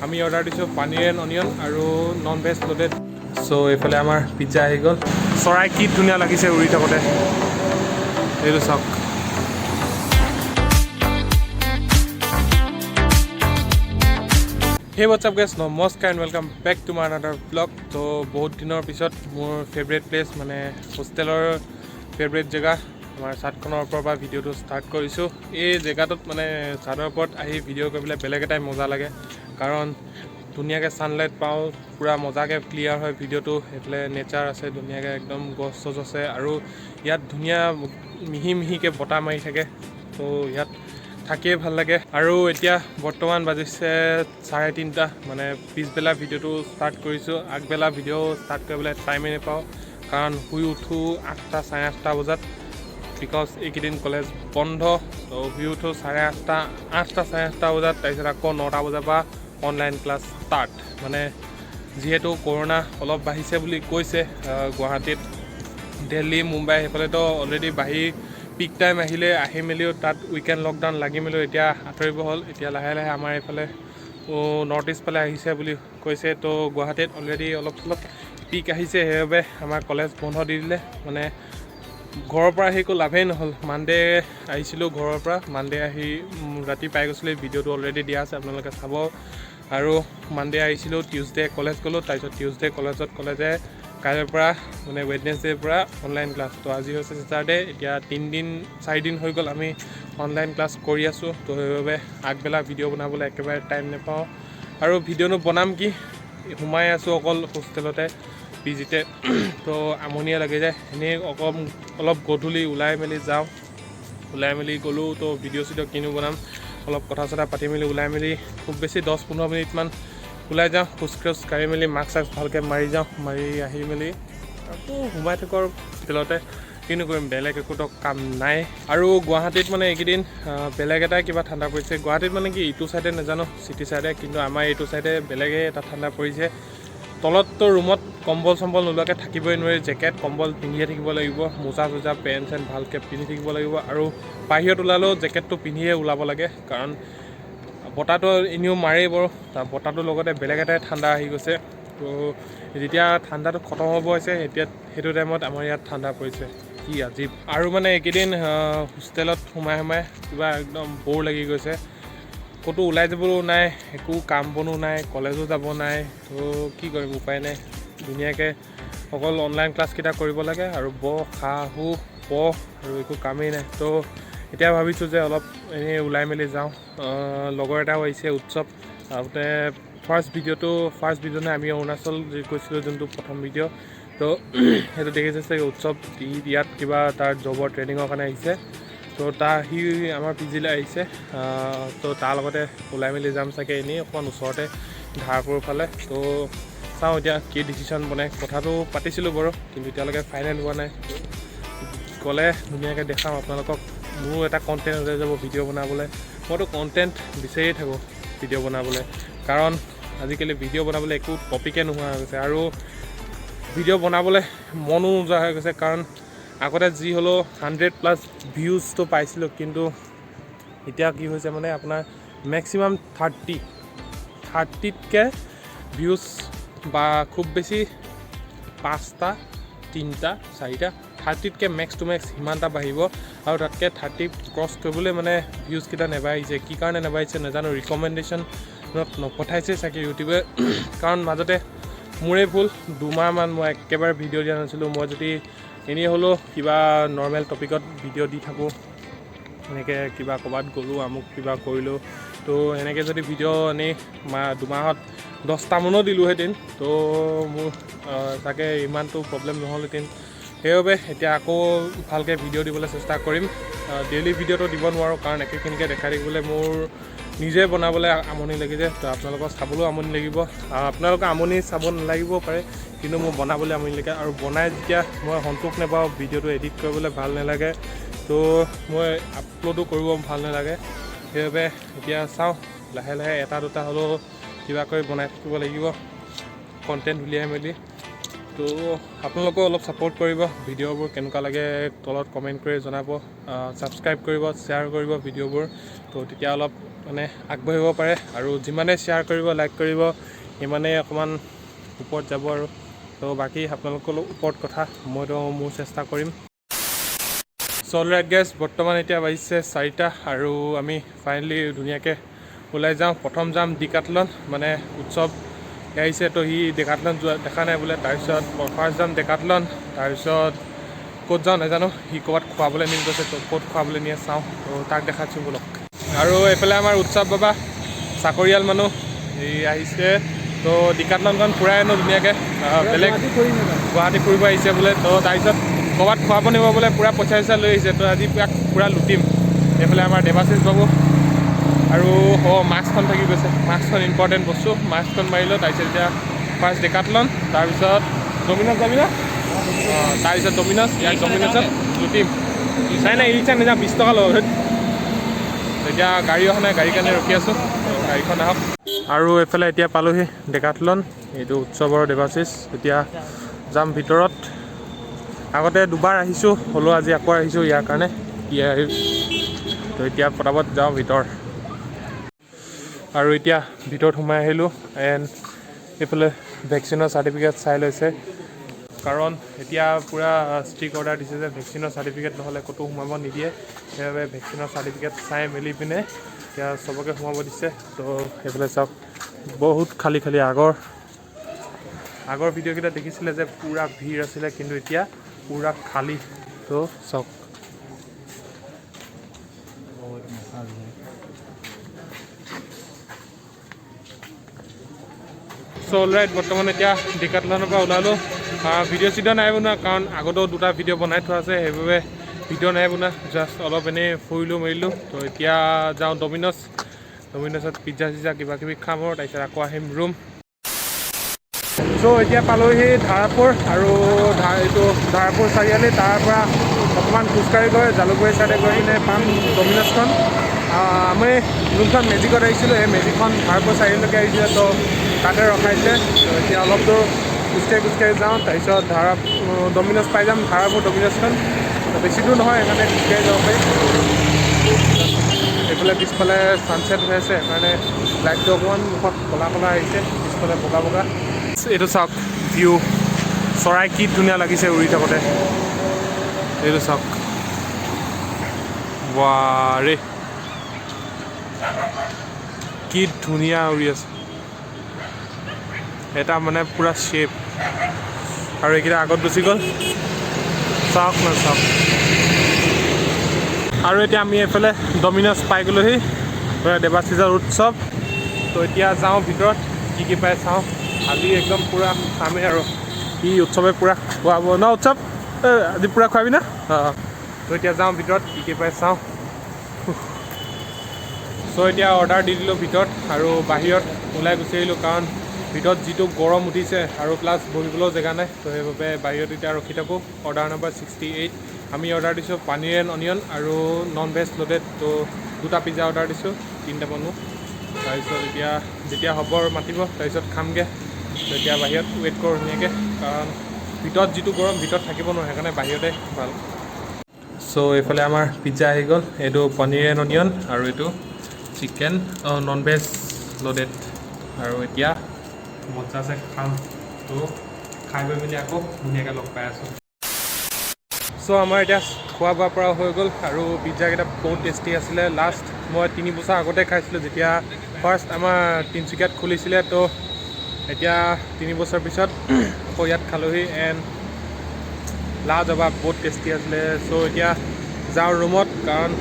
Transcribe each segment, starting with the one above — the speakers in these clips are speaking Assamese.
আমি অৰ্ডাৰ দিছোঁ পনীৰ এণ্ড অনিয়ন আৰু নন ভেজ লোডেড। চ' এইফালে আমাৰ পিজ্জা আহি গ'ল। চৰাই কি ধুনীয়া লাগিছে উৰি থাকোঁতে, এইটো চাওক। হে হোৱাটছআপ গাইছ, নমস্কাৰ and welcome back to my another blog. তো বহুত দিনৰ পিছত মোৰ ফেভৰেট প্লেচ মানে হোষ্টেলৰ ফেভৰেট জেগা আমাৰ চাদখনৰ ওপৰৰ পৰা ভিডিঅ'টো ষ্টাৰ্ট কৰিছোঁ। এই জেগাটোত মানে চাদৰ ওপৰত আহি ভিডিঅ' কৰিবলৈ বেলেগ এটাই মজা লাগে, কাৰণ ধুনীয়াকৈ ছানলাইট পাওঁ, পূৰা মজাকৈ ক্লিয়াৰ হয় ভিডিঅ'টো। সেইফালে নেচাৰ আছে, ধুনীয়াকৈ একদম গছ চছ আছে আৰু ইয়াত ধুনীয়া মিহি মিহিকৈ বতাহ মাৰি থাকে। তো ইয়াত থাকিয়ে ভাল লাগে। আৰু এতিয়া বৰ্তমান বাজিছে 3:30, মানে পিছবেলা ভিডিঅ'টো ষ্টাৰ্ট কৰিছোঁ। আগবেলা ভিডিঅ' ষ্টাৰ্ট কৰিবলৈ টাইমেই নাপাওঁ, কাৰণ শুই উঠোঁ 8টা 8:30 বজাত, বিকজ এইকেইদিন কলেজ বন্ধ। তো শুই উঠোঁ 8:30 8টা 8:30 বজাত, তাৰপিছত আকৌ 9টা বজাৰ পৰা অনলাইন ক্লাছ ষ্টাৰ্ট। মানে যিহেতু কৰোণা অলপ বাঢ়িছে বুলি কৈছে গুৱাহাটীত, দিল্লী মুম্বাই সেইফালেতো অলৰেডি বাঢ়ি পিক টাইম আহি মেলিও তাত উইকেণ্ড লকডাউন লাগি মেলিও এতিয়া আঁতৰিব হ'ল। এতিয়া লাহে লাহে আমাৰ এইফালে নৰ্থ ইষ্ট ফালে আহিছে বুলি কৈছে। তো গুৱাহাটীত অলৰেডি অলপ চলপ পিক আহিছে, সেইবাবে আমাৰ কলেজ বন্ধ দি দিলে। মানে ঘৰৰ পৰা আহি একো লাভেই নহ'ল। মানডে আহিছিলোঁ ঘৰৰ পৰা, মানডে আহি ৰাতি পাই গৈছিলোঁ। ভিডিঅ'টো অলৰেডি দিয়া আছে, আপোনালোকে চাব। আৰু মানডে আহিছিলোঁ, টিউজডে কলেজ গ'লোঁ, তাৰপিছত টিউজডে কলেজে কাইলৈৰ পৰা মানে ৱেডনেছডেৰ পৰা অনলাইন ক্লাছ। তো আজি হৈছে ছেটাৰডে, এতিয়া 4 দিন হৈ গ'ল আমি অনলাইন ক্লাছ কৰি আছোঁ। তো সেইবাবে আগবেলা ভিডিঅ' বনাবলৈ একেবাৰে টাইম নাপাওঁ। আৰু ভিডিঅ'নো বনাম কি, সোমাই আছোঁ অকল হোষ্টেলতে পিজিতে। তো আমনিয়ে লাগি যায়। এনেই অলপ গধূলি ওলাই মেলি যাওঁ, ওলাই মেলি গ'লোঁ তো ভিডিঅ' চিডিঅ' কিনো বনাম, অলপ কথা চথা পাতি মেলি ওলাই মেলি খুব বেছি 10-15 মিনিটমান ওলাই যাওঁ, খোজ কাঢ়ি মেলি মাস্ক চাস্ক ভালকৈ মাৰি যাওঁ, মাৰি আহি মেলি আকৌ সোমাই থাকোঁ আৰু হোটেলতে। কিনো কৰিম, বেলেগ একোতো কাম নাই। আৰু গুৱাহাটীত মানে এইকেইদিন বেলেগ এটাই কিবা ঠাণ্ডা পৰিছে। গুৱাহাটীত মানে কি ইটো চাইডে নাজানো, চিটি চাইডে, কিন্তু আমাৰ এইটো চাইডে বেলেগে এটা ঠাণ্ডা পৰিছে। তলততো ৰুমত কম্বল চম্বল নোলোৱাকৈ থাকিবই নোৱাৰি, জেকেট কম্বল পিন্ধিয়ে থাকিব লাগিব, মোজা চোজা পেণ্ট চেণ্ট ভালকৈ পিন্ধি থাকিব লাগিব। আৰু বাহিৰত ওলালেও জেকেটটো পিন্ধিয়ে ওলাব লাগে, কাৰণ বতাহটো এনেও মাৰেই বাৰু, তাৰ বতাহটোৰ লগতে বেলেগ এটাই ঠাণ্ডা আহি গৈছে। তো যেতিয়া ঠাণ্ডাটো খতম হ'ব হৈছে, এতিয়া সেইটো টাইমত আমাৰ ইয়াত ঠাণ্ডা পৰিছে, কি আজীৱ। আৰু মানে এইকেইদিন হোষ্টেলত সোমাই কিবা একদম ব'ৰ লাগি গৈছে। ক'তো ওলাই যাবলৈও নাই, একো কাম বনো নাই, কলেজো যাব নাই। তো কি কৰিম, উপায় নাই। ধুনীয়াকৈ অকল অনলাইন ক্লাছকেইটা কৰিব লাগে আৰু আৰু একো কামেই নাই। তো এতিয়া ভাবিছোঁ যে অলপ এনেই ওলাই মেলি যাওঁ। লগৰ এটাও আহিছে, উৎসৱ। আগতে ফাৰ্ষ্ট ভিডিঅ' আমি অৰুণাচল গৈছিলোঁ, যোনটো প্ৰথম ভিডিঅ'। তো সেইটো দেখিছে চাগে, উৎসৱ ইয়াত কিবা তাৰ জবৰ ট্ৰেইনিঙৰ কাৰণে আহিছে। তো সি আমাৰ পিজিলৈ আহিছে। তো তাৰ লগতে ওলাই মেলি যাম চাগে, এনেই অকণমান ওচৰতে ধাৰপুৰ ফালে। তো চাওঁ এতিয়া কি ডিচিশ্যন বনাই। কথাটো পাতিছিলোঁ বাৰু, কিন্তু এতিয়ালৈকে ফাইনেল হোৱা নাই। গ'লে ধুনীয়াকৈ দেখাম আপোনালোকক। মোৰো এটা কণ্টেণ্ট হৈ যাব ভিডিঅ' বনাবলৈ। মইতো কণ্টেণ্ট বিচাৰিয়ে থাকোঁ ভিডিঅ' বনাবলৈ, কাৰণ আজিকালি ভিডিঅ' বনাবলৈ একো টপিকে নোহোৱা হৈ গৈছে। আৰু ভিডিঅ' বনাবলৈ মনো নোযোৱা হৈ গৈছে, কাৰণ আগতে যি হ'লেও 100+ ভিউজটো পাইছিলোঁ, কিন্তু এতিয়া কি হৈছে মানে আপোনাৰ মেক্সিমাম 30তকৈ ভিউজ, বা খুব বেছি 5টা 3টা 4টা 30তকৈ মেক্স টু মেক্স সিমানটা বাঢ়িব। আৰু তাতকৈ 30 ক্ৰছ কৰিবলৈ মানে ভিউজকেইটা নেবাঢ়িছে। কি কাৰণে নেবাঢ়িছে নাজানো, ৰিকমেণ্ডেশ্যনত নপঠাইছে চাগে ইউটিউবে। কাৰণ মাজতে মোৰেই ভুল, 2 মাহমান মই একেবাৰে ভিডিঅ' দিয়া নাছিলোঁ। মই যদি এনেই হ'লেও কিবা নৰ্মেল টপিকত ভিডিঅ' দি থাকোঁ, এনেকৈ কিবা ক'ৰবাত গ'লোঁ, আমুক কিবা কৰিলোঁ। তো এনেকৈ যদি ভিডিঅ' এনেই 2 মাহত 10টামানো দিলোঁহেঁতেন, তো মোৰ চাগে ইমানটো প্ৰব্লেম নহ'লহেঁতেন। সেইবাবে এতিয়া আকৌ ভালকৈ ভিডিঅ' দিবলৈ চেষ্টা কৰিম। ডেইলি ভিডিঅ'টো দিব নোৱাৰোঁ, কাৰণ একেখিনিকে দেখাই থাকিবলৈ মোৰ নিজে বনাবলৈ আমনি লাগিছে। তো আপোনালোকৰ চাবলৈও আমনি লাগিব। আপোনালোকৰ আমনি চাব নালাগিব পাৰে, কিন্তু মোৰ বনাবলৈ আমনি লাগে। আৰু বনাই যেতিয়া মই সন্তোষ নাপাওঁ, ভিডিঅ'টো এডিট কৰিবলৈ ভাল নালাগে, তো মই আপলোডো কৰিব ভাল নালাগে। সেইবাবে এতিয়া চাওঁ, লাহে লাহে 1-2টা হ'লেও কিবা কৰি বনাই থাকিব লাগিব, কণ্টেণ্ট উলিয়াই মেলি। তো আপোনালোকেও অলপ ছাপোৰ্ট কৰিব, ভিডিঅ'বোৰ কেনেকুৱা লাগে তলত কমেণ্ট কৰি জনাব, ছাবস্ক্ৰাইব কৰিব, শ্বেয়াৰ কৰিব ভিডিঅ'বোৰ, তো তেতিয়া অলপ মানে আগবাঢ়িব পাৰে। আৰু যিমানে শ্বেয়াৰ কৰিব, লাইক কৰিব, সিমানেই অকণমান ওপৰত যাব। আৰু তো বাকী আপোনালোকৰ ওপৰত কথা, মইতো মোৰ চেষ্টা কৰিম। চ' অলৰাইট গাইজ, বৰ্তমান এতিয়া বাজিছে 4টা আৰু আমি ফাইনেলি ধুনীয়াকৈ ওলাই যাওঁ। প্ৰথম যাম ডিকাথলন, মানে উৎসৱ আহিছে, তো সি ডেকাথলন যোৱা দেখা নাই বোলে। তাৰপিছত ফাৰ্ষ্ট যাম ডেকাথলন, তাৰপিছত ক'ত যাওঁ নাজানো, সি ক'ৰবাত খোৱাবলৈ নিম গৈছে, তো ক'ত খোৱাবলৈ নিয়ে চাওঁ, তো তাক দেখাচ্ছোঁ বোলক। আৰু এইফালে আমাৰ উৎসৱ বাবা চাকৰিয়াল মানুহ এই আহিছে, তো ডিকাথলনখন ফুৰাই আনো ধুনীয়াকৈ। বেলেগ গুৱাহাটী ফুৰিব আহিছে বোলে, তো তাৰপিছত ক'ৰবাত খোৱাব নিব বোলে, পূৰা পইচা চইচা লৈ আহিছে, তো আজি পূৰা লুটিম। এইফালে আমাৰ দেৱাশিষ বাবু আৰু মাস্কখন থাকি গৈছে, মাস্কখন ইম্পৰ্টেণ্ট বস্তু, মাস্কখন মাৰিলোঁ। তাৰপিছত এতিয়া ফাৰ্ষ্ট ডেকাথলন, তাৰপিছত ডমিন'জ যাবি না, তাৰপিছত ডমিন'জ, ইয়াক ডমিন'জত লুটিম। নাই নাই, ই ৰিক্সা নাযাওঁ, 20 টকা ল'ব। এতিয়া গাড়ী অহা নাই, গাড়ীৰ কাৰণে ৰখি আছোঁ, গাড়ীখন আহক। আৰু এইফালে এতিয়া পালোহি ডেকাথলন, এইটো উৎসৱৰ দেৱাশিষ। এতিয়া যাম ভিতৰত। আগতে দুবাৰ আহিছোঁ, হ'লেও আজি আকৌ আহিছোঁ ইয়াৰ কাৰণে, তো এতিয়া পটাপট যাওঁ ভিতৰ। আৰু এতিয়া ভিতৰত সোমাই আহিলোঁ, এণ্ড এইফালে ভেকচিনৰ চাৰ্টিফিকেট চাই লৈছে, কাৰণ এতিয়া পূৰা ষ্ট্ৰিক্ট অৰ্ডাৰ দিছে যে ভেকচিনৰ চাৰ্টিফিকেট নহ'লে ক'তো সোমাব নিদিয়ে। সেইবাবে ভেকচিনৰ চাৰ্টিফিকেট চাই মেলি পিনে এতিয়া চবকে সোমাব দিছে। তো সেইফালে চাওক, বহুত খালী খালী। আগৰ ভিডিঅ'কেইটা দেখিছিলে যে পূৰা ভিৰ আছিলে, কিন্তু এতিয়া পূৰা খালী। তো চাওক, চ' অলৰাইট, বৰ্তমান এতিয়া ডিকাথলনৰ পৰা ওলালোঁ। ভিডিঅ' চিডিঅ' নাই বনোৱা, কাৰণ আগতেও 2টা ভিডিঅ' বনাই থোৱা আছে, সেইবাবে ভিডিঅ' নাই বনোৱা, জাষ্ট অলপ এনেই ফুৰিলোঁ মেলিলোঁ। তো এতিয়া যাওঁ ডমিন'জত পিজ্জা চিজ্জা কিবা কিবি খাম, আৰু তাৰপিছত আকৌ আহিম ৰুম। চ' এতিয়া পালোহি ধাৰাপুৰ, আৰু এইটো ধাৰাপুৰ চাৰিআলি। তাৰ পৰা অকণমান খোজকাঢ়ি গৈ জালুকবাৰী ছাইডে গৈ কিনে পাম ডমিন'জখন। আমি যোনখন মেজিকত আহিছিলোঁ, সেই মেজিকখন ধাৰাপুৰ চাৰিআলিলৈকে আহিছিলে, তো তাতে ৰখাইছে। তো এতিয়া অলপ দূৰ খোজকাঢ়ি যাওঁ, তাৰপিছত ডমিন'জ পাই যাম, ধাৰাপুৰ ডমিন'জখন। বেছি দূৰ নহয়, সেইকাৰণে খোজকাঢ়ি যাব পাৰি। এইফালে পিছফালে ছানছেট হৈ আছে, সেইকাৰণে লাইটটো অকণমান মুখত ক'লা ক'লা আহিছে, পিছফালে বগা বগা। এইটো চাওক ভিউ, চৰাই কি ধুনীয়া লাগিছে উৰি থাকোঁতে। এইটো চাওক, ৱাৰে কি ধুনীয়া উৰি আছে। এটা মানে পূৰা শ্বেপ, আৰু এইকেইটা আগত গুচি গ'ল। চাওক না চাওক। আৰু এতিয়া আমি এইফালে ডমিন'জ পাই গ'লোহি, দেৱাশিষৰ উৎসৱ। তো এতিয়া যাওঁ ভিতৰত, কি পাই চাওঁ। আজি একদম পূৰা খামেই, আৰু ই উৎসৱে পূৰা খোৱাব ন। উৎসৱ আজি পূৰা খুৱাবি না। তো এতিয়া যাওঁ ভিতৰত, কি পাই চাওঁ। চ' এতিয়া অৰ্ডাৰ দি দিলোঁ ভিতৰত, আৰু বাহিৰত ওলাই গুচি আহিলোঁ, কাৰণ ভিতৰত যিটো গৰম উঠিছে, আৰু প্লাছ বহিবলৈও জেগা নাই। তো সেইবাবে বাহিৰত এতিয়া ৰখি থাকোঁ। Order number 68। আমি অৰ্ডাৰ দিছোঁ পনীৰ এণ্ড অনিয়ন আৰু নন ভেজ লোডেড। তো 2টা পিজ্জা অৰ্ডাৰ দিছোঁ, 3টা মানুহ। তাৰপিছত এতিয়া যেতিয়া হ'ব আৰু মাতিব, তাৰপিছত খামগৈ। তো এতিয়া বাহিৰত ৱেইট কৰোঁ ধুনীয়াকৈ, কাৰণ ভিতৰত যিটো গৰম, ভিতৰত থাকিব নোৱাৰোঁ, সেইকাৰণে বাহিৰতে ভাল। চ' এইফালে আমাৰ পিজ্জা আহি গ'ল, এইটো পনীৰ এণ্ড অনিয়ন, আৰু এইটো চিকেন নন ভেজ লোডেড। আৰু এতিয়া মজাছে খাম। তো খাই গৈ মেলি আকৌ ধুনীয়াকৈ লগ পাই আছোঁ। চ' আমাৰ এতিয়া খোৱা বোৱাৰ পৰা হৈ গ'ল, আৰু পিজ্জাকেইটা বহুত টেষ্টি আছিলে। লাষ্ট মই 3 বছৰ আগতে খাইছিলোঁ, যেতিয়া ফাৰ্ষ্ট আমাৰ তিনিচুকীয়াত খুলিছিলে। তো এতিয়া 3 বছৰ পিছত আকৌ ইয়াত খালোঁহি, এণ্ড লাজবাব, বহুত টেষ্টি আছিলে। চ' এতিয়া যাওঁ ৰুমত, কাৰণ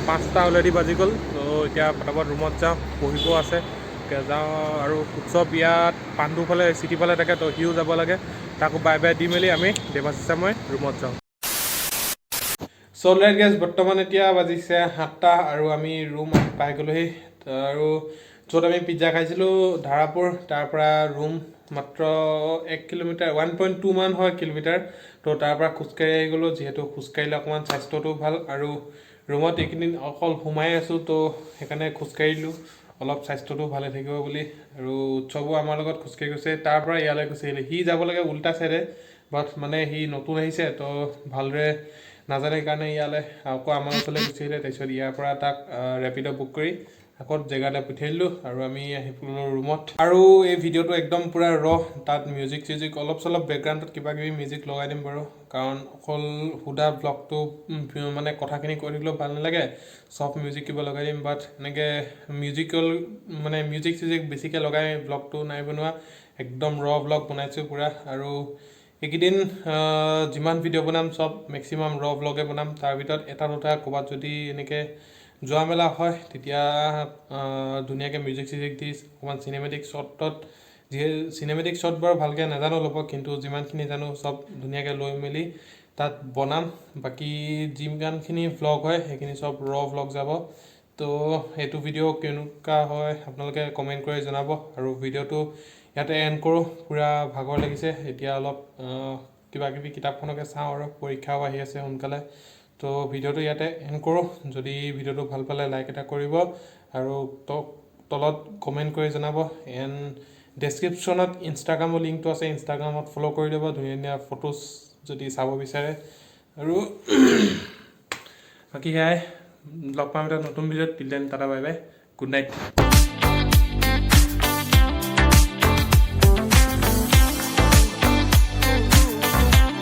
5টা অলৰেডি বাজি গ'ল। তো এতিয়া পটাপট ৰুমত যাওঁ, পঢ়িব আছে। এতিয়া যাওঁ, আৰু উৎসৱ ইয়াত পাণ্ডুফালে চিটিফালে থাকে, তো সিও যাব লাগে। তাকো বাই বাই দি মেলি আমি দেৱাশিষ মই ৰুমত যাওঁ। চ' অলৰাইট গাইজ, বৰ্তমান এতিয়া বাজিছে 7টা, আৰু আমি ৰুম পাই গ'লোহি। আৰু য'ত আমি পিজ্জা খাইছিলোঁ ধাৰাপুৰ, তাৰ পৰা ৰুম মাত্ৰ 1 কিলোমিটাৰ, 1.2 মান হয় কিলোমিটাৰ। তো তাৰ পৰা খোজকাঢ়ি আহি গ'লোঁ, যিহেতু খোজকাঢ়িলে অকণমান স্বাস্থ্যটো ভাল। আৰু ৰুমত এইকেইদিন অকল সোমাই আছোঁ, তো সেইকাৰণে খোজকাঢ়িলোঁ। অলপ স্বাস্থ্যটো ভালে থাকিব বুলি আৰু উৎসৱো আমাৰ লগত খোজকাঢ়ি গৈছে তাৰ পৰা ইয়ালৈ গুচি আহিলে সি যাব লাগে উল্টা চাইডে বাট মানে সি নতুন আহিছে তো ভালদৰে নাজানে কাৰণে ইয়ালৈ আকৌ আমাৰ ওচৰলৈ গুচি আহিলে তাৰপিছত ইয়াৰ পৰা তাক ৰেপিড' বুক কৰি আকৌ জেগালৈ পঠিয়াই দিলোঁ আৰু আমি আহি পৰিলোঁ ৰুমত আৰু এই ভিডিঅ'টো একদম পূৰা তাত মিউজিক চিউজিক অলপ চলপ বেকগ্ৰাউণ্ডত কিবা কিবি মিউজিক লগাই দিম বাৰু কাৰণ অকল সুধা ব্লগটো মানে কথাখিনি কৈ থাকিলেও ভাল নালাগে চফ্ট মিউজিক কিবা লগাই দিম বাট এনেকৈ মিউজিক চিউজিক বেছিকৈ লগাই ব্লগটো নাই বনোৱা একদম ব্লগ বনাইছোঁ পূৰা আৰু এইকেইদিন যিমান ভিডিঅ' বনাম চব মেক্সিমাম ব্লগে বনাম তাৰ ভিতৰত এটা দুটা ক'ৰবাত যদি এনেকৈ যোৱা মেলা হয় তেতিয়া ধুনীয়াকৈ মিউজিক চিউজিক দি অকণমান চিনেমেটিক শ্বটত চিনেমেটিক শ্বট বাৰু ভালকৈ নাজানো ল'ব কিন্তু যিমানখিনি জানো চব ধুনীয়াকৈ লৈ মেলি তাত বনাম বাকী যিমানখিনি ভ্লগ হয় সেইখিনি চব ভ্লগ যাব তো এইটো ভিডিঅ' কেনেকুৱা হয় আপোনালোকে কমেণ্ট কৰি জনাব আৰু ভিডিঅ'টো ইয়াতে এণ্ড কৰোঁ পূৰা ভাগৰ লাগিছে এতিয়া অলপ কিবা কিবি কিতাপখনকে চাওঁ আৰু পৰীক্ষাও আহি আছে সোনকালে তো ভিডিঅ'টো ইয়াতে এণ্ড কৰোঁ যদি ভিডিঅ'টো ভাল পালে লাইক এটা কৰিব আৰু তলত কমেণ্ট কৰি জনাব এণ্ড ডেছক্ৰিপশ্যনত ইনষ্টাগ্ৰামৰ লিংকটো আছে ইনষ্টাগ্ৰামত ফ'ল' কৰি ল'ব ধুনীয়া ধুনীয়া ফটোজ যদি চাব বিচাৰে আৰু বাকী সেয়াই লগ পাম এটা নতুন ভিডিঅ'ত till then tata bye bye good night